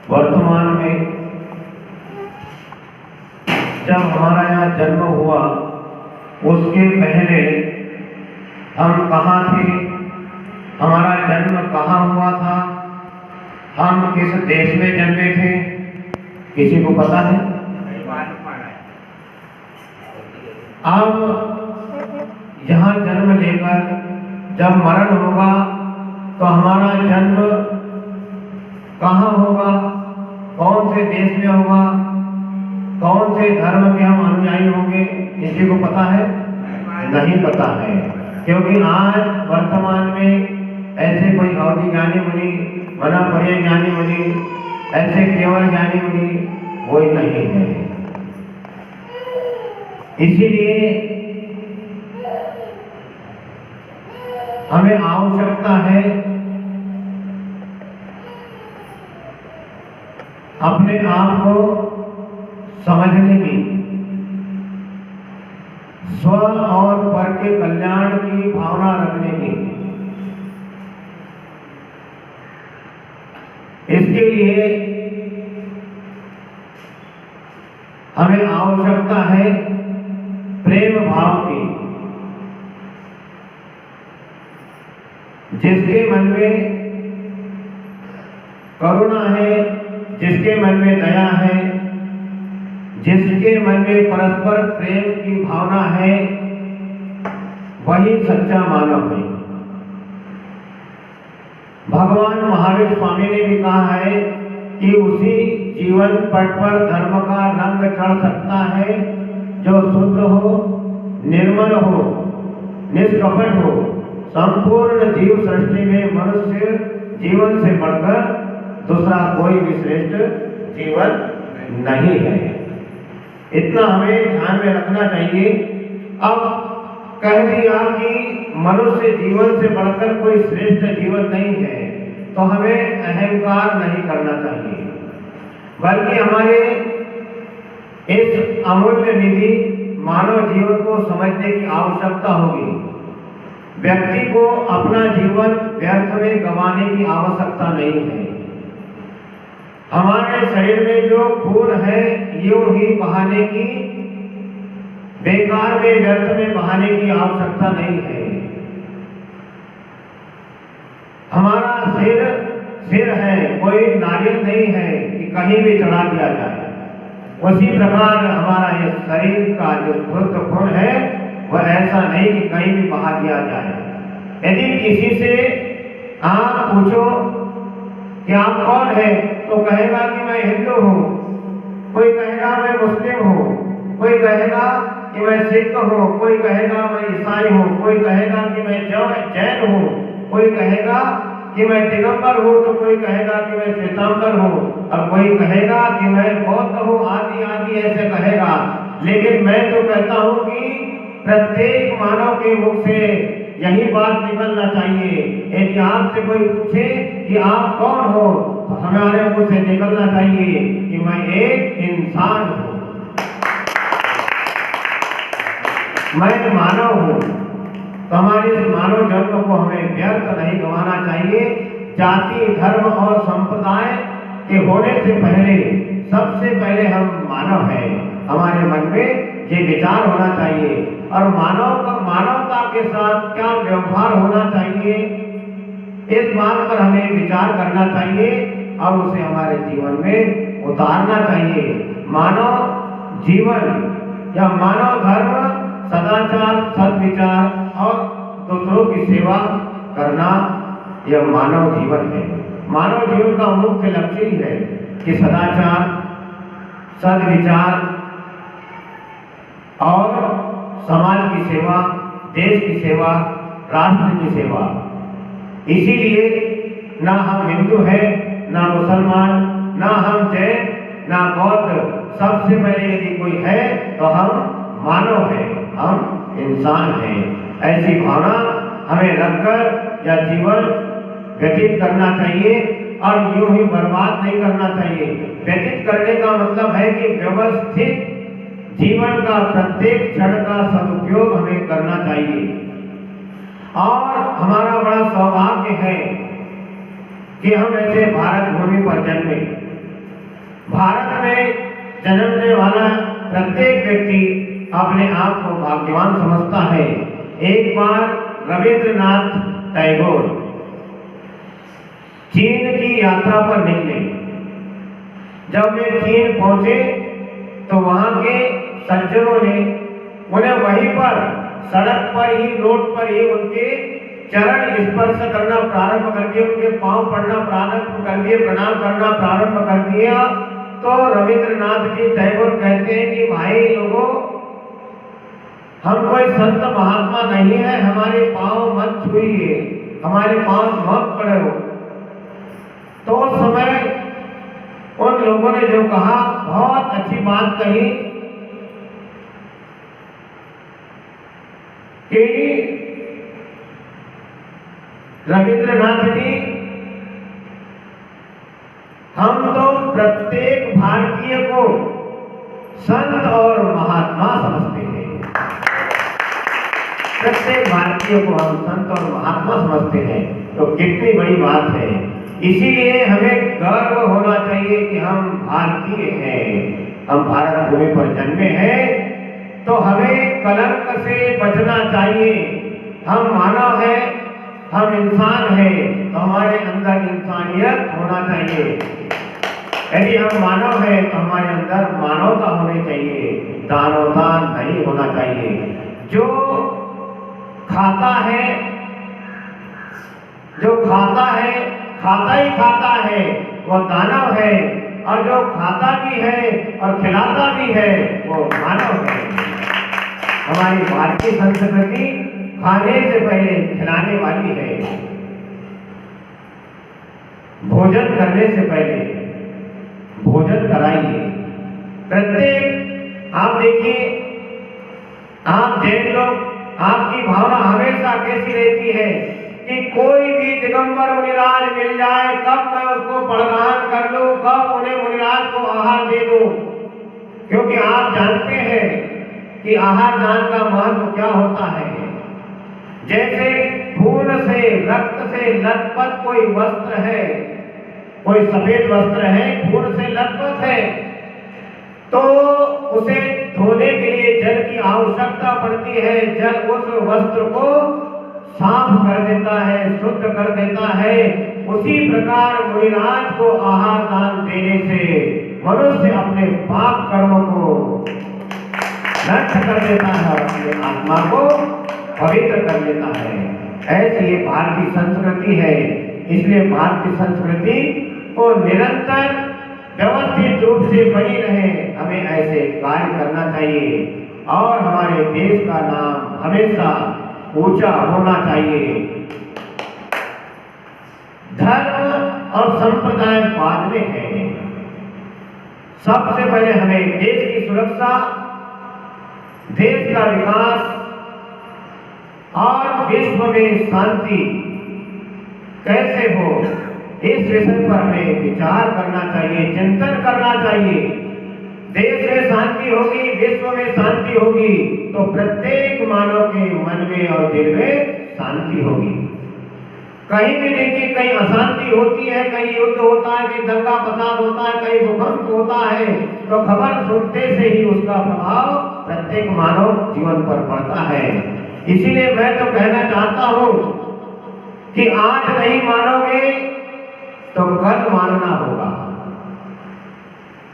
वर्तमान में जब हमारा यहाँ जन्म हुआ उसके पहले हम कहाँ थे, हमारा जन्म कहाँ हुआ था, हम किस देश में जन्मे थे, किसी को पता है? अब यहाँ जन्म लेकर जब मरण होगा तो हमारा जन्म कहाँ होगा, कौन से देश में होगा, कौन से धर्म के हम अनुयायी होंगे, किसी को पता है? नहीं पता है, क्योंकि आज वर्तमान में ऐसे कोई अवधि ज्ञानी मुनि, मना पर्य ज्ञानी मुनि, ऐसे केवल ज्ञानी मुनि कोई नहीं है। इसीलिए हमें आवश्यकता है अपने आप को समझने की, स्व और पर के कल्याण की भावना रखने की। इसके लिए हमें आवश्यकता है प्रेम भाव की। जिसके मन में करुणा है, जिसके मन में दया है, जिसके मन में परस्पर प्रेम की भावना है, वही सच्चा मानव है। भगवान महावीर स्वामी ने भी कहा है कि उसी जीवन पट पर धर्म का रंग चढ़ सकता है जो शुद्ध हो, निर्मल हो, निष्कपट हो। संपूर्ण जीव सृष्टि में मनुष्य जीवन से बढ़कर दूसरा कोई भी श्रेष्ठ जीवन नहीं है। इतना हमें ध्यान में रखना चाहिए। अब कह दिया कि मनुष्य जीवन से बढ़कर कोई श्रेष्ठ जीवन नहीं है, तो हमें अहंकार नहीं करना चाहिए, बल्कि हमारे इस अमूल्य निधि मानव जीवन को समझने की आवश्यकता होगी। व्यक्ति को अपना जीवन व्यर्थ में गंवाने की आवश्यकता नहीं है। हमारे शरीर में जो खून है यूं ही बहाने की, बेकार में व्यर्थ में बहाने की आवश्यकता नहीं है। हमारा सिर है, कोई नारियल नहीं है कि कहीं भी चढ़ा दिया जाए। उसी प्रकार हमारा ये शरीर का जो शुद्ध खून है वह ऐसा नहीं कि कहीं भी बहा दिया जाए। यदि किसी से आप पूछो कि आप कौन है, तो कहेगा कि मैं हिंदू हूँ, कोई कहेगा मैं मुस्लिम हूँ, कोई कहेगा कि मैं सिख हूँ, कोई कहेगा मैं ईसाई हूँ, कोई कहेगा कि मैं जैन हूँ, कोई कहेगा कि मैं दिगंबर हूँ, तो कोई कहेगा कि मैं श्वेतांबर हूँ, और कोई कहेगा कि मैं बौद्ध हूँ, आदि आदि ऐसे कहेगा। लेकिन मैं तो कहता हूँ कि प्रत्येक मानव के मुख से यही बात निकलना चाहिए। यदि आपसे कोई पूछे कि आप कौन हो, तो हमारे मुंह से निकलना चाहिए कि मैं एक इंसान हूँ, मैं मानव हूँ। तो हमारे इस मानव जन्म को हमें व्यर्थ नहीं गंवाना चाहिए। जाति, धर्म और संप्रदाय के होने से पहले सबसे पहले हम मानव हैं। हमारे मन में ये विचार होना चाहिए, और मानवता के साथ क्या व्यवहार होना चाहिए, इस बात पर हमें विचार करना चाहिए और उसे हमारे जीवन में उतारना चाहिए। मानव जीवन या मानव धर्म सदाचार, सद्विचार और दूसरों की सेवा करना, यह मानव जीवन है। मानव जीवन का मुख्य लक्ष्य ही है कि सदाचार, सद्विचार और समाज की सेवा, देश की सेवा, राष्ट्र की सेवा। इसीलिए ना हम हिंदू हैं, ना मुसलमान, ना हम जैन, ना बौद्ध। सबसे पहले यदि कोई है तो हम मानव हैं, हम इंसान हैं। ऐसी भावना हमें रखकर यह जीवन व्यतीत करना चाहिए, और यूं ही बर्बाद नहीं करना चाहिए। व्यतीत करने का मतलब है कि व्यवस्थित जीवन का प्रत्येक क्षण का सदुपयोग हमें करना चाहिए। और हमारा बड़ा सौभाग्य है कि हम ऐसे भारत भूमि पर जन्मे। भारत में जन्मने वाला प्रत्येक व्यक्ति अपने आप को भाग्यवान समझता है। एक बार रविंद्रनाथ टैगोर चीन की यात्रा पर निकले। जब वे चीन पहुंचे तो वहां के सज्जनों ने उन्हें वहीं पर सड़क पर ही, रोड पर ही उनके चरण स्पर्श करना प्रारंभ कर दिए, उनके पांव पड़ना प्रारंभ कर दिए, प्रणाम करना प्रारंभ कर दिया। तो रविंद्रनाथ जी टैगोर कहते हैं कि भाई लोगों, हम कोई संत महात्मा नहीं है, हमारे पांव मत छुइए, हमारे पांव मत पड़े हो। तो उस समय उन लोगों ने जो कहा, बहुत अच्छी बात कही कि रविंद्रनाथ जी, हम तो प्रत्येक भारतीय को संत और महात्मा समझते हैं। प्रत्येक भारतीय को हम संत और महात्मा समझते हैं, तो कितनी बड़ी बात है। इसीलिए हमें गर्व होना चाहिए कि हम भारतीय हैं, हम भारत भूमि पर जन्मे हैं। तो हमें कलंक से बचना चाहिए। हम मानव हैं, हम इंसान हैं, तो हमारे अंदर इंसानियत होना चाहिए। यदि हम मानव हैं तो हमारे अंदर मानवता होनी चाहिए, दानवता नहीं होना चाहिए। जो खाता है, जो खाता है, खाता ही खाता है, वो दानव है। और जो खाता भी है और खिलाता भी है, वो मानव है। हमारी भारतीय संस्कृति खाने से पहले खिलाने वाली है। भोजन करने से पहले भोजन कराइए। प्रत्येक, आप देखिए, आप जैन लोग, आपकी भावना हमेशा कैसी रहती है कि कोई भी दिगंबर मुनिराज मिल जाए, कब मैं उसको प्रदान कर लूं, कब उन्हें मुनिराज को आहार दे दूं। क्योंकि आप जानते हैं कि आहार दान का महत्व क्या होता है। जैसे खून से, रक्त से लथपथ कोई वस्त्र है, कोई सफेद वस्त्र है, खून से लथपथ है, तो उसे धोने के लिए जल की आवश्यकता पड़ती है। जल उस वस्त्र को साफ कर देता है, शुद्ध कर देता है। उसी प्रकार मुनिराज को आहार दान देने से मनुष्य अपने पाप कर्मों को नष्ट कर देता है, अपनी आत्मा को पवित्र कर देता है। ऐसी ये भारतीय संस्कृति है। इसलिए भारतीय संस्कृति को निरंतर व्यवस्थित रूप से बनी रहे, हमें ऐसे कार्य करना चाहिए और हमारे देश का नाम हमेशा ऊंचा होना चाहिए। धर्म और संप्रदाय बाद में है। सबसे पहले हमें देश की सुरक्षा, देश का विकास और विश्व में शांति कैसे हो, इस विषय पर हमें विचार करना चाहिए, चिंतन करना चाहिए। देश में शांति होगी, विश्व में शांति होगी, तो प्रत्येक मानव के मन में और दिल में शांति होगी। कहीं भी देखिए, कहीं अशांति होती है, कहीं युद्ध होता है, कहीं दंगा फसाद होता है, कहीं भूकंप होता है, तो खबर सुनते से ही उसका प्रभाव प्रत्येक मानव जीवन पर पड़ता है। इसीलिए मैं तो कहना चाहता हूं कि आज नहीं मानोगे तो कल मानना होगा,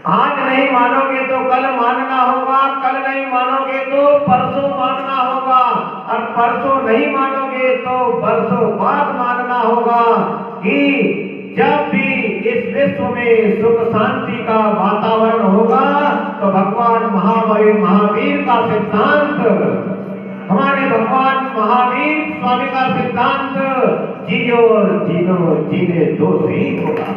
आज नहीं मानोगे तो कल मानना होगा, कल नहीं मानोगे तो परसों मानना होगा, और परसों नहीं मानोगे तो बरसों बाद मानना होगा कि जब भी इस विश्व में सुख शांति का वातावरण होगा तो भगवान महावीर का सिद्धांत, हमारे भगवान महावीर स्वामी का सिद्धांत, जियो जीनो जीने दो से ही होगा।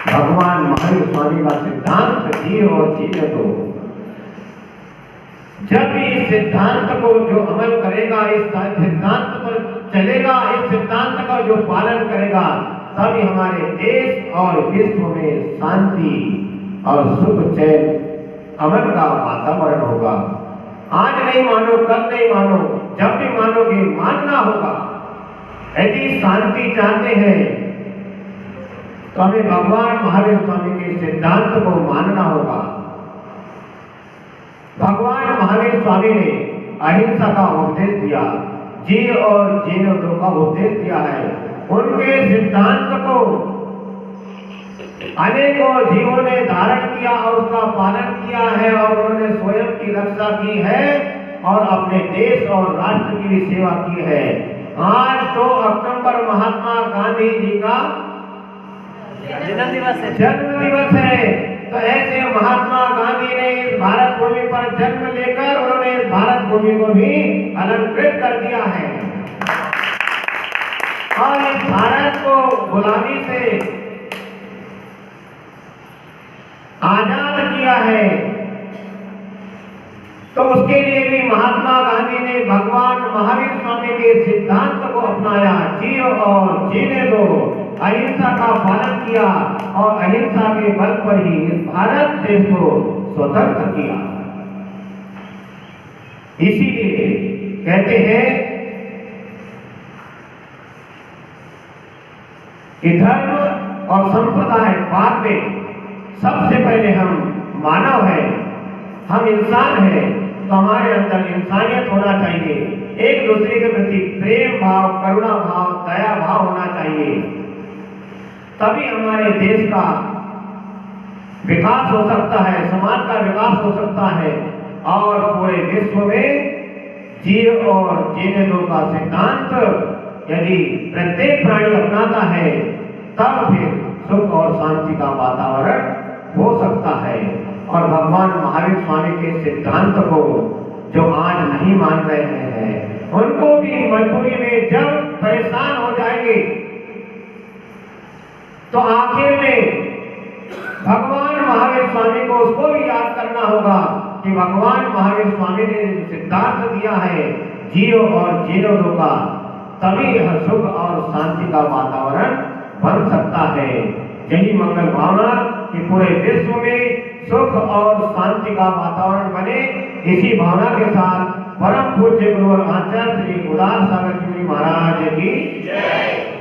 भगवान महावीर स्वामी का सिद्धांत जियो और जीने दो। जब इस सिद्धांत को जो अमल करेगा, इस सिद्धांत पर चलेगा, इस सिद्धांत का जो पालन करेगा, तभी हमारे देश और विश्व में शांति और सुख चैन अमन का वातावरण होगा। आज नहीं मानो, कल नहीं मानो, जब भी मानोगे मानना होगा। यदि शांति चाहते हैं तो हमें भगवान महावीर स्वामी के सिद्धांत को मानना होगा। भगवान महावीर स्वामी ने अहिंसा का उपदेश दिया, जी और जीने दो का उपदेश दिया है। उनके सिद्धांत को अनेकों जीवों ने धारण किया और उसका पालन किया है और उन्होंने स्वयं की रक्षा की है और अपने देश और राष्ट्र की भी सेवा की है। आज 2 अक्टूबर महात्मा गांधी जी का जन्म दिवस है। तो ऐसे महात्मा गांधी ने इस भारत भूमि पर जन्म लेकर उन्होंने इस भारत भूमि को भी अलंकृत कर दिया है और इस भारत को गुलामी से आजाद किया है। तो उसके लिए भी महात्मा गांधी ने भगवान महावीर स्वामी के सिद्धांत को अपनाया, जियो और जीने दो, अहिंसा का पालन किया और अहिंसा के बल पर ही इस भारत देश को स्वतंत्र किया। इसीलिए कहते हैं कि धर्म और संप्रदाय बाद में, सबसे पहले हम मानव हैं, हम इंसान हैं। तो हमारे अंदर इंसानियत होना चाहिए, एक दूसरे के प्रति प्रेम भाव, करुणा भाव, दया भाव होना चाहिए। तभी हमारे देश का विकास हो सकता है, समाज का विकास हो सकता है और पूरे विश्व में जियो और जीने दो का सिद्धांत यदि प्रत्येक प्राणी अपनाता है तब फिर सुख और शांति का वातावरण हो सकता है। और भगवान महावीर स्वामी के सिद्धांत को जो आज नहीं मान रहे हैं, उनको भी मजबूरी में जब परेशान हो जाएंगे तो आखिर में भगवान महावीर स्वामी को उसको भी याद करना होगा कि भगवान महावीर स्वामी ने सिद्धांत दिया है जियो और जीने दो का, तभी सुख और शांति का वातावरण बन सकता है। यही मंगल भावना कि पूरे विश्व में सुख और शांति का वातावरण बने, इसी भावना के साथ परम पूज्य गुरु और आचार्य श्री उदार सागर जी महाराज की जय।